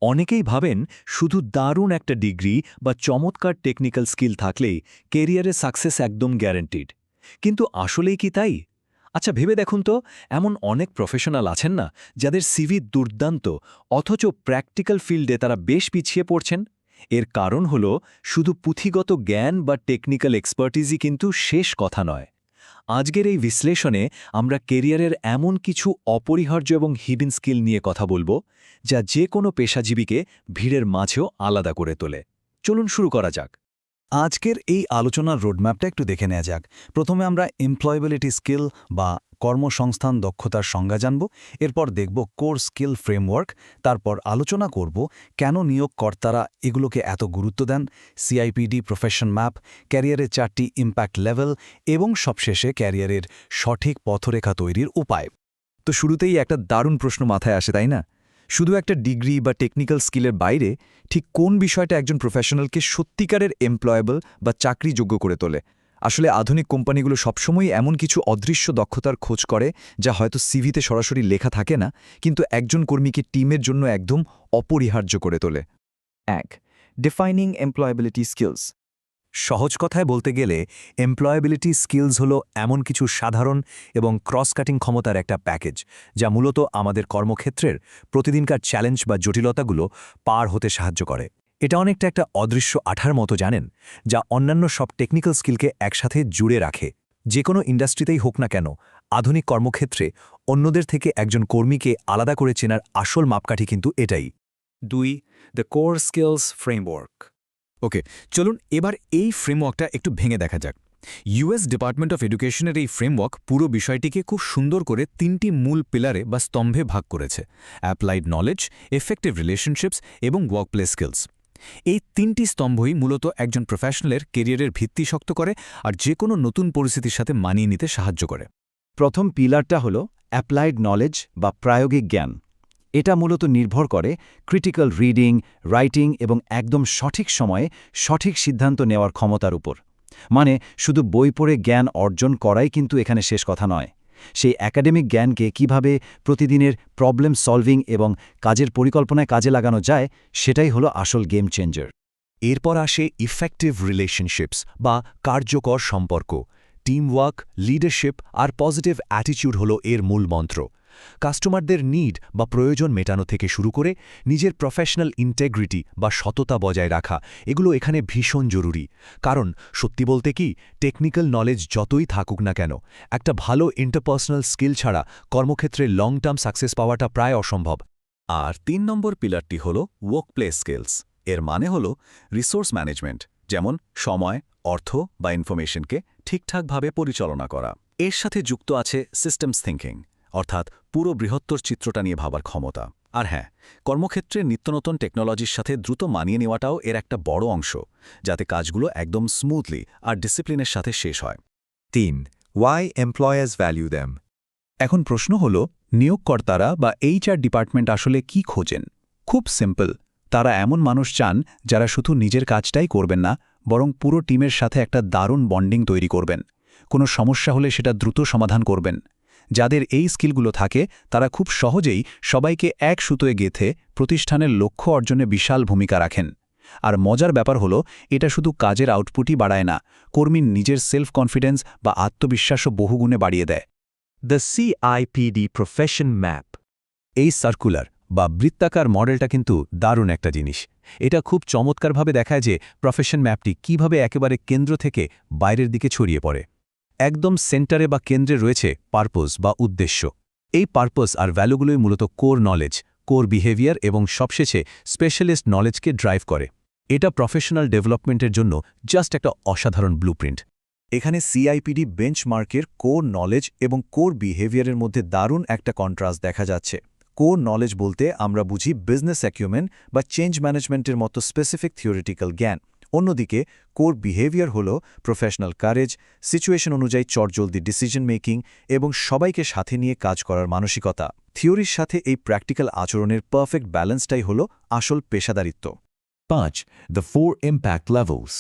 অনেকেই ভাবেন শুধু দারুণ একটা ডিগ্রি বা চমৎকার টেকনিক্যাল স্কিল থাকলেই কেরিয়ারে সাকসেস একদম গ্যারান্টিড। কিন্তু আসলেই কি তাই? আচ্ছা ভেবে দেখুন তো, এমন অনেক প্রফেশনাল আছেন না যাদের সিভি দুর্দান্ত, অথচ প্র্যাকটিক্যাল ফিল্ডে তারা বেশ পিছিয়ে পড়ছেন। এর কারণ হল শুধু পুঁথিগত জ্ঞান বা টেকনিক্যাল এক্সপার্টিজই কিন্তু শেষ কথা নয়। আজকের এই বিশ্লেষণে আমরা কেরিয়ারের এমন কিছু অপরিহার্য এবং হিডেন স্কিল নিয়ে কথা বলবো যা যে কোনো পেশাজীবীকে ভিড়ের মাঝেও আলাদা করে তোলে। চলুন শুরু করা যাক। আজকের এই আলোচনার রোডম্যাপটা একটু দেখে নেওয়া যাক। প্রথমে আমরা এমপ্লয়েবিলিটি স্কিল বা কর্মসংস্থান দক্ষতার সংজ্ঞা জানব, এরপর দেখব কোর স্কিল ফ্রেমওয়ার্ক, তারপর আলোচনা করব কেন নিয়োগকর্তারা এগুলোকে এত গুরুত্ব দেন, সিআইপিডি প্রফেশন ম্যাপ, ক্যারিয়ারের 4টি ইম্প্যাক্ট লেভেল এবং সবশেষে ক্যারিয়ারের সঠিক পথরেখা তৈরির উপায়। তো শুরুতেই একটা দারুণ প্রশ্ন মাথায় আসে, তাই না? শুধু একটা ডিগ্রি বা টেকনিক্যাল স্কিলের বাইরে ঠিক কোন বিষয়টা একজন প্রফেশনালকে সত্যিকারের এমপ্লয়েবল বা চাকরিযোগ্য করে তোলে? আসলে আধুনিক কোম্পানিগুলো সবসময়ই এমন কিছু অদৃশ্য দক্ষতার খোঁজ করে যা হয়তো সিভিতে সরাসরি লেখা থাকে না, কিন্তু একজন কর্মীকে টিমের জন্য একদম অপরিহার্য করে তোলে। 1. Defining employability skills. সহজ কথায় বলতে গেলে এমপ্লয়েবিলিটি স্কিলস হলো এমন কিছু সাধারণ এবং ক্রস কাটিং ক্ষমতার একটা প্যাকেজ যা মূলত আমাদের কর্মক্ষেত্রের প্রতিদিনকার চ্যালেঞ্জ বা জটিলতাগুলো পার হতে সাহায্য করে। এটা অনেকটা একটা অদৃশ্য আঠার মতো, জানেন, যা অন্যান্য সব টেকনিক্যাল স্কিলকে একসাথে জুড়ে রাখে। যে কোনো ইন্ডাস্ট্রিতেই হোক না কেন, আধুনিক কর্মক্ষেত্রে অন্যদের থেকে একজন কর্মীকে আলাদা করে চেনার আসল মাপকাঠি কিন্তু এটাই। 2. The core skills framework. Okay, চলুন এবার এই ফ্রেমওয়ার্কটা একটু ভেঙে দেখা যাক। ইউএস ডিপার্টমেন্ট অফ এডুকেশনের এই ফ্রেমওয়ার্ক পুরো বিষয়টিকে খুব সুন্দর করে 3টি মূল পিলারে বা স্তম্ভে ভাগ করেছে: অ্যাপ্লাইড নলেজ, এফেক্টিভ রিলেশনশিপস এবং ওয়ার্কপ্লেস স্কিলস। এই 3টি স্তম্ভই মূলত একজন প্রফেশনালের কেরিয়ারের ভিত্তি শক্ত করে আর যে কোনো নতুন পরিস্থিতির সাথে মানিয়ে নিতে সাহায্য করে। প্রথম পিলারটা হলো অ্যাপ্লাইড নলেজ বা প্রায়োগিক জ্ঞান। এটা মূলত নির্ভর করে ক্রিটিক্যাল রিডিং, রাইটিং এবং একদম সঠিক সময়ে সঠিক সিদ্ধান্ত নেওয়ার ক্ষমতার উপর। মানে শুধু বই পড়ে জ্ঞান অর্জন করাই কিন্তু এখানে শেষ কথা নয়। সেই একাডেমিক জ্ঞানকে কিভাবে প্রতিদিনের প্রবলেম সলভিং এবং কাজের পরিকল্পনায় কাজে লাগানো যায়, সেটাই হলো আসল গেম চেঞ্জার। এরপর আসে ইফেক্টিভ রিলেশনশিপস বা কার্যকর সম্পর্ক। টিমওয়ার্ক, লিডারশিপ আর পজিটিভ অ্যাটিটিউড হল এর মূল মন্ত্র। কাস্টমারদের নিড বা প্রয়োজন মেটানো থেকে শুরু করে নিজের প্রফেশনাল ইন্টেগ্রিটি বা সততা বজায় রাখা, এগুলো এখানে ভীষণ জরুরি। কারণ সত্যি বলতে কি, টেকনিক্যাল নলেজ যতই থাকুক না কেন, একটা ভালো ইন্টারপার্সোনাল স্কিল ছাড়া কর্মক্ষেত্রে লং টার্ম সাকসেস পাওয়াটা প্রায় অসম্ভব। আর 3 নম্বর পিলারটি হল ওয়ার্কপ্লেস স্কিলস। এর মানে হল রিসোর্স ম্যানেজমেন্ট, যেমন সময়, অর্থ বা ইনফরমেশনকে ঠিকঠাকভাবে পরিচালনা করা। এর সাথে যুক্ত আছে সিস্টেমস থিঙ্কিং, অর্থাৎ পুরো বৃহত্তর চিত্রটা নিয়ে ভাবার ক্ষমতা। আর হ্যাঁ, কর্মক্ষেত্রে নিত্যনতুন টেকনোলজির সাথে দ্রুত মানিয়ে নেওয়াটাও এর একটা বড় অংশ, যাতে কাজগুলো একদম স্মুথলি আর ডিসিপ্লিনের সাথে শেষ হয়। 3. Why employers value them? এখন প্রশ্ন হল, নিয়োগকর্তারা বা এইচআর ডিপার্টমেন্ট আসলে কি খোঁজেন? খুব সিম্পল, তারা এমন মানুষ চান যারা শুধু নিজের কাজটাই করবেন না, বরং পুরো টিমের সাথে একটা দারুণ বন্ডিং তৈরি করবেন। কোনো সমস্যা হলে সেটা দ্রুত সমাধান করবেন। যাদের এই স্কিলগুলো থাকে তারা খুব সহজেই সবাইকে এক সুতোয় গেঁথে প্রতিষ্ঠানের লক্ষ্য অর্জনে বিশাল ভূমিকা রাখেন। আর মজার ব্যাপার হলো, এটা শুধু কাজের আউটপুটই বাড়ায় না, কর্মীর নিজের সেলফ কনফিডেন্স বা আত্মবিশ্বাসও বহুগুণে বাড়িয়ে দেয়। The CIPD profession map. এই সার্কুলার বা বৃত্তাকার মডেলটা কিন্তু দারুণ একটা জিনিস। এটা খুব চমৎকারভাবে দেখায় যে প্রফেশন ম্যাপটি কিভাবে একেবারে কেন্দ্র থেকে বাইরের দিকে ছড়িয়ে পড়ে। একদম সেন্টারে বা কেন্দ্রে রয়েছে পারপোজ বা উদ্দেশ্য। এই পারপোজ আর ভ্যালুগুলোই মূলত কোর নলেজ, কোর বিহেভিয়ার এবং সবশেষে স্পেশালিস্ট নলেজকে ড্রাইভ করে। এটা প্রফেশনাল ডেভেলপমেন্টের জন্য জাস্ট একটা অসাধারণ ব্লুপ্রিন্ট। এখানে সিআইপিডি বেঞ্চমার্কের কোর নলেজ এবং কোর বিহেভিয়ারের মধ্যে দারুণ একটা কন্ট্রাস্ট দেখা যাচ্ছে। কোর নলেজ বলতে আমরা বুঝি বিজনেস অ্যাকিউমেন্ট বা চেঞ্জ ম্যানেজমেন্টের মতো স্পেসিফিক থিওরিটিক্যাল জ্ঞান। অন্যদিকে কোর বিহেভিয়ার হল প্রফেশনাল কারেজ, সিচুয়েশন অনুযায়ী চটজলদি ডিসিশন মেকিং এবং সবাইকে সাথে নিয়ে কাজ করার মানসিকতা। থিওরির সাথে এই প্র্যাকটিক্যাল আচরণের পারফেক্ট ব্যালেন্সটাই হল আসল পেশাদারিত্ব। 5. The 4 impact levels.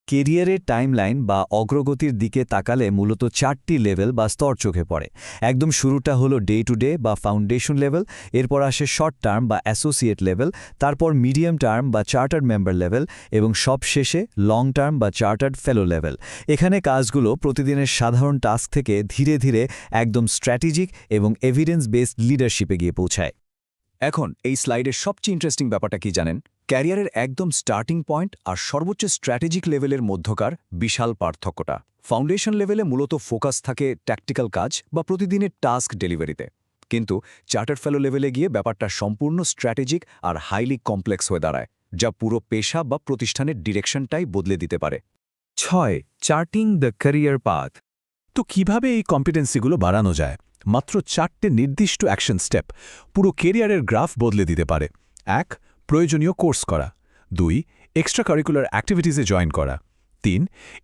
কেরিয়ারের টাইমলাইন বা অগ্রগতির দিকে তাকালে মূলত 4টি লেভেল বা স্তর চোখে পড়ে। একদম শুরুটা হলো ডে টু ডে বা ফাউন্ডেশন লেভেল, এরপর আসে শর্ট টার্ম বা অ্যাসোসিয়েট লেভেল, তারপর মিডিয়াম টার্ম বা চার্টার্ড মেম্বার লেভেল এবং সবশেষে লং টার্ম বা চার্টার্ড ফেলো লেভেল। এখানে কাজগুলো প্রতিদিনের সাধারণ টাস্ক থেকে ধীরে ধীরে একদম স্ট্র্যাটেজিক এবং এভিডেন্স বেসড লিডারশিপে গিয়ে পৌঁছায়। এখন এই স্লাইডের সবচেয়ে ইন্টারেস্টিং ব্যাপারটা কি জানেন? ক্যারিয়ারের একদম স্টার্টিং পয়েন্ট আর সর্বোচ্চ স্ট্র্যাটেজিক লেভেলের মধ্যকার বিশাল পার্থক্যটা। ফাউন্ডেশন লেভেলে মূলত ফোকাস থাকে ট্যাকটিক্যাল কাজ বা প্রতিদিনের টাস্ক ডেলিভারিতে, কিন্তু চার্টার্ড ফেলো লেভেলে গিয়ে ব্যাপারটা সম্পূর্ণ স্ট্র্যাটেজিক আর হাইলি কমপ্লেক্স হয়ে দাঁড়ায়, যা পুরো পেশা বা প্রতিষ্ঠানের ডিরেকশনটাই বদলে দিতে পারে। 6. Charting the career path. তো কিভাবে এই কম্পিটেন্সিগুলো বাড়ানো যায়? মাত্র 4টে নির্দিষ্ট অ্যাকশন স্টেপ পুরো কেরিয়ারের গ্রাফ বদলে দিতে পারে। 1. প্রয়োজনীয় কোর্স করা। 2. এক্সট্রা কারিকুলার অ্যাক্টিভিটিসে জয়েন করা। 3.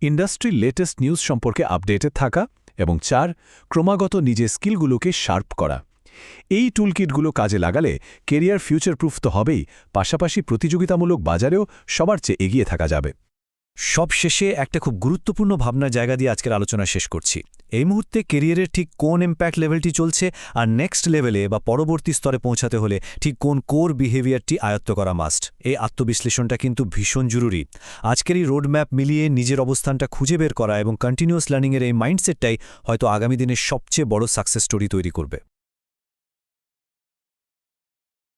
ইন্ডাস্ট্রির লেটেস্ট নিউজ সম্পর্কে আপডেটেড থাকা। এবং 4. ক্রমাগত নিজের স্কিলগুলোকে শার্প করা। এই টুলকিটগুলো কাজে লাগালে কেরিয়ার ফিউচার প্রুফ তো হবেই, পাশাপাশি প্রতিযোগিতামূলক বাজারেও সবার চেয়ে এগিয়ে থাকা যাবে। সবশেষে একটা খুব গুরুত্বপূর্ণ ভাবনার জায়গা দিয়ে আজকের আলোচনা শেষ করছি। এই মুহূর্তে কেরিয়ারের ঠিক কোন ইম্প্যাক্ট লেভেলটি চলছে আর নেক্সট লেভেলে বা পরবর্তী স্তরে পৌঁছাতে হলে ঠিক কোন কোর বিহেভিয়ারটি আয়ত্ত করা মাস্ট, এই আত্মবিশ্লেষণটা কিন্তু ভীষণ জরুরি। আজকের এই রোডম্যাপ মিলিয়ে নিজের অবস্থানটা খুঁজে বের করা এবং কন্টিনিউয়াস লার্নিংয়ের এই মাইন্ডসেটটাই হয়তো আগামী দিনের সবচেয়ে বড় সাকসেস স্টোরি তৈরি করবে।